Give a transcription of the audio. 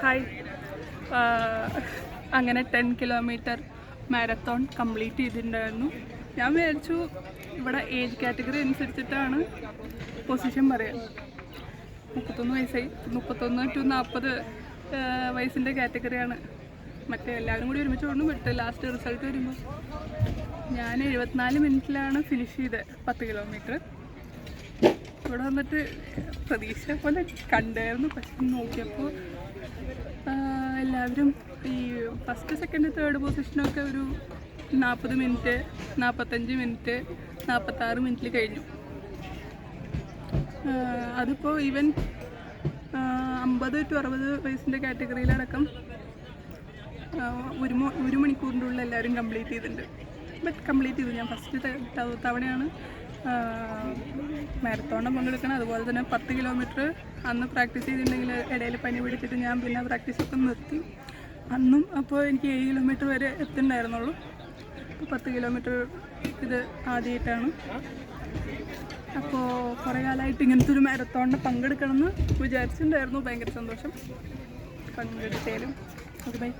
Hi. അങ്ങനെ 10 kilometre marathon complete ചെയ്തിട്ടുണ്ടായിരുന്നു. ഞാൻ വിചാരിച്ചു ഇവിടെ ഏജ് കാറ്റഗറി അനുസരിച്ചിട്ടാണ് പൊസിഷൻ പറയാം. 31 വയസ്സായി. 31 to 40 വയസ്സിൻ്റെ കാറ്റഗറിയാണ്. മറ്റേ എല്ലാവരും കൂടി ഒരുമിച്ച് കൊണ്ട് വിട്ട് ലാസ്റ്റ് റിസൾട്ട് വരുമ്പോൾ ഞാൻ 74 മിനിറ്റിലാണ് ഫിനിഷ് ചെയ്തത് 10 കിലോമീറ്റർ. ഇവിടെ വന്നിട്ട് പ്രതീക്ഷ പോലെ കണ്ടായിരുന്നു. പക്ഷെ നോക്കിയപ്പോൾ എല്ലാവരും ഈ ഫസ്റ്റ് സെക്കൻഡ് തേർഡ് പൊസിഷനൊക്കെ ഒരു 40 മിനിറ്റ്, 45 മിനിറ്റ്, 46 മിനിറ്റിൽ കഴിഞ്ഞു. അതിപ്പോൾ ഈവൻ 50 to 60 വയസ്സിൻ്റെ കാറ്റഗറിയിലടക്കം 1 മണിക്കൂറിൻ്റെ ഉള്ളിൽ എല്ലാവരും കംപ്ലീറ്റ് ചെയ്തിട്ടുണ്ട്. ബട്ട് കംപ്ലീറ്റ് ചെയ്തു. ഞാൻ ഫസ്റ്റ് തവണയാണ് മാരത്തോണിൽ പങ്കെടുക്കണം. അതുപോലെ തന്നെ 10 കിലോമീറ്റർ അന്ന് പ്രാക്ടീസ് ചെയ്തിട്ടുണ്ടെങ്കിൽ ഇടയിൽ പനി പിടിച്ചിട്ട് ഞാൻ പിന്നെ പ്രാക്ടീസൊക്കെ നിർത്തി. അന്നും അപ്പോൾ എനിക്ക് 7 കിലോമീറ്റർ വരെ എത്തുന്നുണ്ടായിരുന്നുള്ളൂ. അപ്പോൾ 10 കിലോമീറ്റർ ഇത് ആദ്യമായിട്ടാണ്. അപ്പോൾ കുറേ കാലമായിട്ട് ഇങ്ങനത്തെ ഒരു മാരത്തോണിന് പങ്കെടുക്കണം എന്ന് വിചാരിച്ചിട്ടുണ്ടായിരുന്നു. ഭയങ്കര സന്തോഷം പങ്കെടുത്തതിലും. Okay, by.